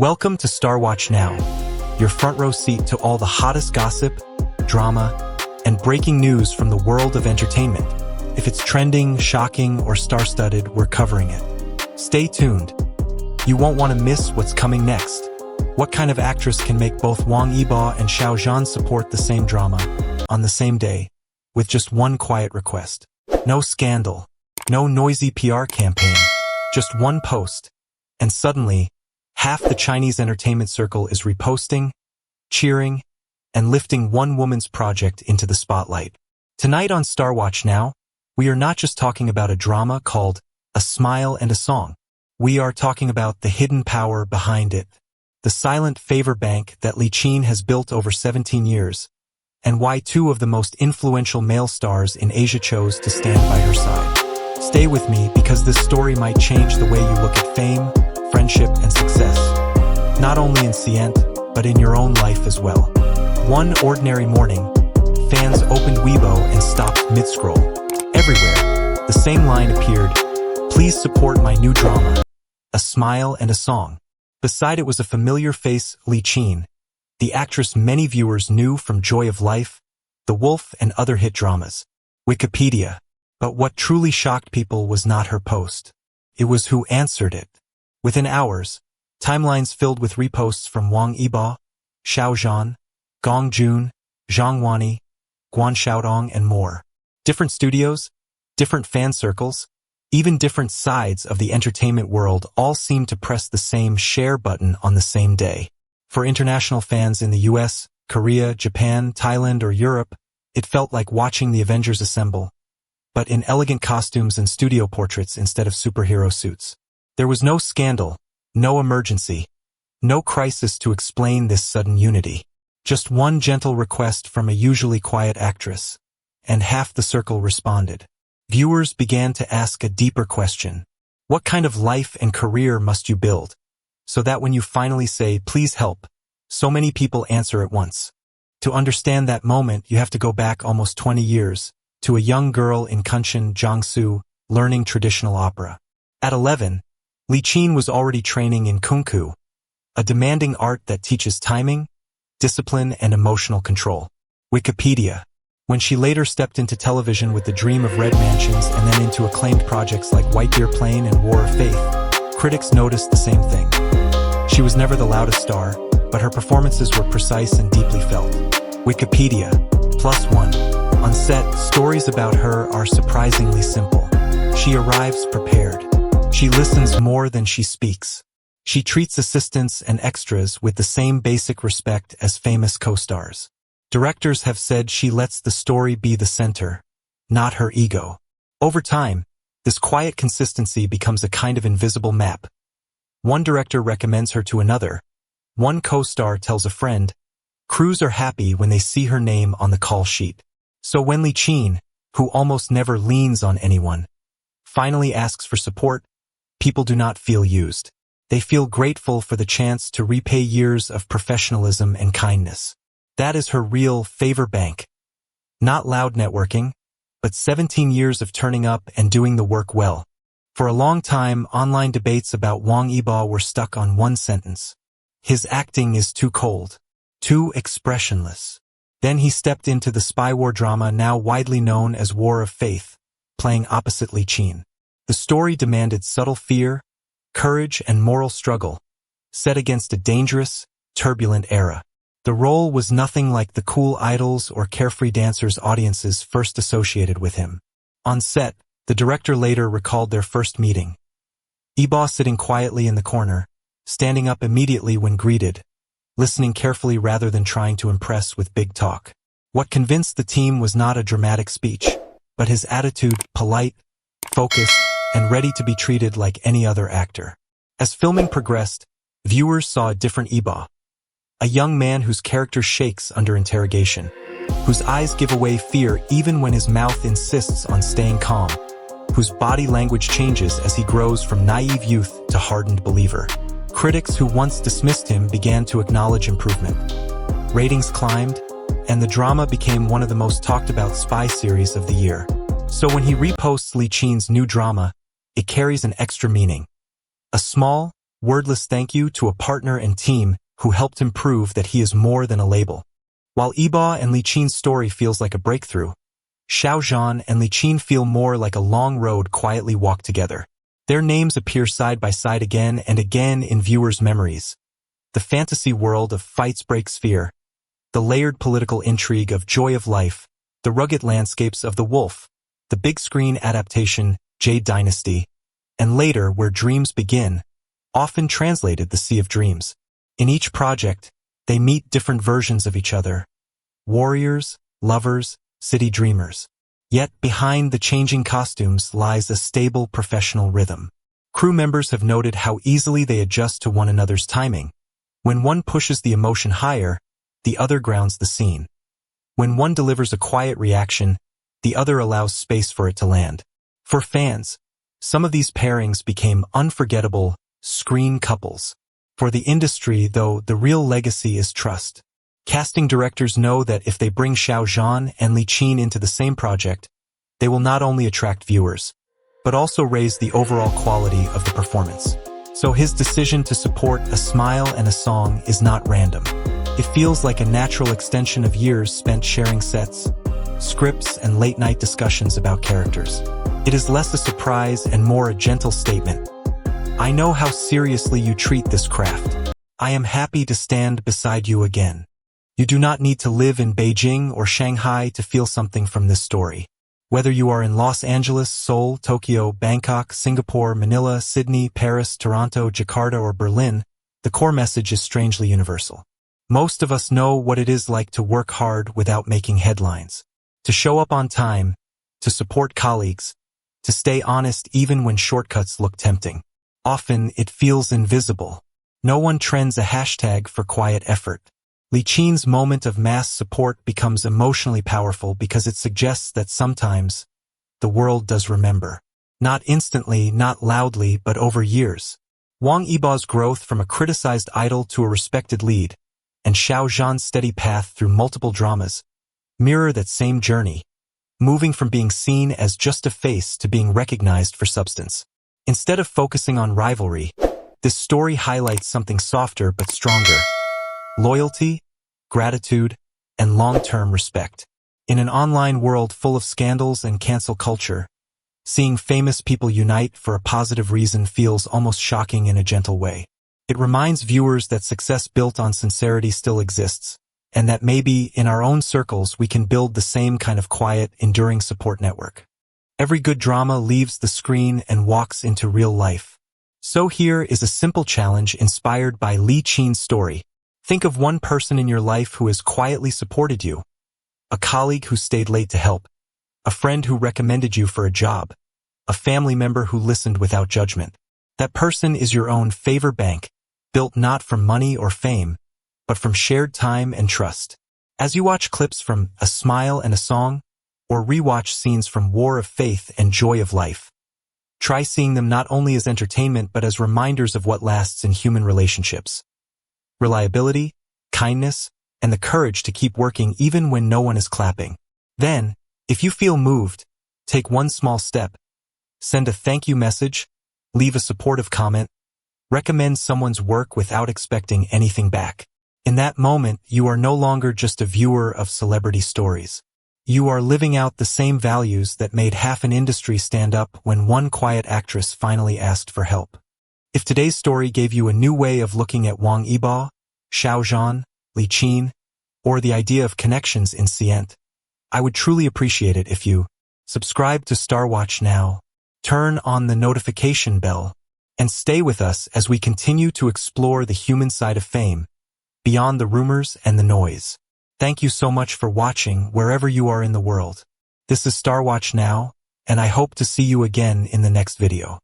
Welcome to StarWatch Now, your front row seat to all the hottest gossip, drama, and breaking news from the world of entertainment. If it's trending, shocking, or star-studded, we're covering it. Stay tuned. You won't want to miss what's coming next. What kind of actress can make both Wang Yibo and Xiao Zhan support the same drama on the same day, with just one quiet request? No scandal, no noisy PR campaign, just one post, and suddenly, half the Chinese entertainment circle is reposting, cheering, and lifting one woman's project into the spotlight. Tonight on StarWatch Now, we are not just talking about a drama called A Smile and a Song. We are talking about the hidden power behind it, the silent favor bank that Li Qin has built over 17 years, and why two of the most influential male stars in Asia chose to stand by her side. Stay with me because this story might change the way you look at fame, friendship, and success. Not only in Cient, but in your own life as well. One ordinary morning, fans opened Weibo and stopped mid-scroll. Everywhere, the same line appeared, "Please support my new drama, A Smile and a Song." Beside it was a familiar face, Li Qin, the actress many viewers knew from Joy of Life, The Wolf, and other hit dramas. Wikipedia. But what truly shocked people was not her post. It was who answered it. Within hours, timelines filled with reposts from Wang Yibo, Xiao Zhan, Gong Jun, Zhang Wani, Guan Xiaodong, and more. Different studios, different fan circles, even different sides of the entertainment world all seemed to press the same share button on the same day. For international fans in the US, Korea, Japan, Thailand, or Europe, it felt like watching the Avengers assemble, but in elegant costumes and studio portraits instead of superhero suits. There was no scandal, no emergency, no crisis to explain this sudden unity. Just one gentle request from a usually quiet actress, and half the circle responded. Viewers began to ask a deeper question. What kind of life and career must you build, so that when you finally say, "Please help," so many people answer at once? To understand that moment, you have to go back almost 20 years, to a young girl in Kunshan, Jiangsu, learning traditional opera. At 11, Li Qin was already training in kungfu, a demanding art that teaches timing, discipline, and emotional control. Wikipedia. When she later stepped into television with the dream of red mansions and then into acclaimed projects like White Deer Plain and War of Faith, critics noticed the same thing. She was never the loudest star, but her performances were precise and deeply felt. Wikipedia. +1. On set, stories about her are surprisingly simple. She arrives prepared. She listens more than she speaks. She treats assistants and extras with the same basic respect as famous co-stars. Directors have said she lets the story be the center, not her ego. Over time, this quiet consistency becomes a kind of invisible map. One director recommends her to another. One co-star tells a friend. Crews are happy when they see her name on the call sheet. So when Li Qin, who almost never leans on anyone, finally asks for support, people do not feel used. They feel grateful for the chance to repay years of professionalism and kindness. That is her real favor bank. Not loud networking, but 17 years of turning up and doing the work well. For a long time, online debates about Wang Yibo were stuck on one sentence. His acting is too cold, too expressionless. Then he stepped into the spy war drama now widely known as War of Faith, playing opposite Li Qin. The story demanded subtle fear, courage, and moral struggle, set against a dangerous, turbulent era. The role was nothing like the cool idols or carefree dancers audiences first associated with him. On set, the director later recalled their first meeting. Yibo sitting quietly in the corner, standing up immediately when greeted, listening carefully rather than trying to impress with big talk. What convinced the team was not a dramatic speech, but his attitude, polite, focused, and ready to be treated like any other actor. As filming progressed, viewers saw a different Yibo. A young man whose character shakes under interrogation, whose eyes give away fear even when his mouth insists on staying calm, whose body language changes as he grows from naive youth to hardened believer. Critics who once dismissed him began to acknowledge improvement. Ratings climbed, and the drama became one of the most talked about spy series of the year. So when he reposts Li Qin's new drama, it carries an extra meaning. A small, wordless thank you to a partner and team who helped him prove that he is more than a label. While Yibo and Li Qin's story feels like a breakthrough, Xiao Zhan and Li Qin feel more like a long road quietly walked together. Their names appear side by side again and again in viewers' memories. The fantasy world of fights breaks fear, the layered political intrigue of Joy of Life, the rugged landscapes of The Wolf, the big screen adaptation Jade Dynasty, and later Where Dreams Begin, often translated The Sea of Dreams. In each project, they meet different versions of each other, warriors, lovers, city dreamers. Yet behind the changing costumes lies a stable professional rhythm. Crew members have noted how easily they adjust to one another's timing. When one pushes the emotion higher, the other grounds the scene. When one delivers a quiet reaction, the other allows space for it to land. For fans, some of these pairings became unforgettable screen couples. For the industry, though, the real legacy is trust. Casting directors know that if they bring Xiao Zhan and Li Qin into the same project, they will not only attract viewers, but also raise the overall quality of the performance. So his decision to support A Smile and a Song is not random. It feels like a natural extension of years spent sharing sets, scripts, and late-night discussions about characters. It is less a surprise and more a gentle statement. I know how seriously you treat this craft. I am happy to stand beside you again. You do not need to live in Beijing or Shanghai to feel something from this story. Whether you are in Los Angeles, Seoul, Tokyo, Bangkok, Singapore, Manila, Sydney, Paris, Toronto, Jakarta, or Berlin, the core message is strangely universal. Most of us know what it is like to work hard without making headlines, to show up on time, to support colleagues, to stay honest even when shortcuts look tempting. Often, it feels invisible. No one trends a hashtag for quiet effort. Li Qin's moment of mass support becomes emotionally powerful because it suggests that sometimes the world does remember. Not instantly, not loudly, but over years. Wang Yibo's growth from a criticized idol to a respected lead, and Xiao Zhan's steady path through multiple dramas, mirror that same journey, moving from being seen as just a face to being recognized for substance. Instead of focusing on rivalry, this story highlights something softer but stronger: loyalty, gratitude, and long-term respect. In an online world full of scandals and cancel culture, seeing famous people unite for a positive reason feels almost shocking in a gentle way. It reminds viewers that success built on sincerity still exists, and that maybe in our own circles we can build the same kind of quiet, enduring support network. Every good drama leaves the screen and walks into real life. So here is a simple challenge inspired by Li Qin's story. Think of one person in your life who has quietly supported you, a colleague who stayed late to help, a friend who recommended you for a job, a family member who listened without judgment. That person is your own favor bank, built not from money or fame, but from shared time and trust. As you watch clips from A Smile and a Song, or rewatch scenes from War of Faith and Joy of Life, try seeing them not only as entertainment but as reminders of what lasts in human relationships. Reliability, kindness, and the courage to keep working even when no one is clapping. Then, if you feel moved, take one small step. Send a thank you message, leave a supportive comment, recommend someone's work without expecting anything back. In that moment, you are no longer just a viewer of celebrity stories. You are living out the same values that made half an industry stand up when one quiet actress finally asked for help. If today's story gave you a new way of looking at Wang Yibo, Xiao Zhan, Li Qin, or the idea of connections in Cient, I would truly appreciate it if you subscribe to StarWatch now, turn on the notification bell, and stay with us as we continue to explore the human side of fame, beyond the rumors and the noise. Thank you so much for watching wherever you are in the world. This is StarWatch Now, and I hope to see you again in the next video.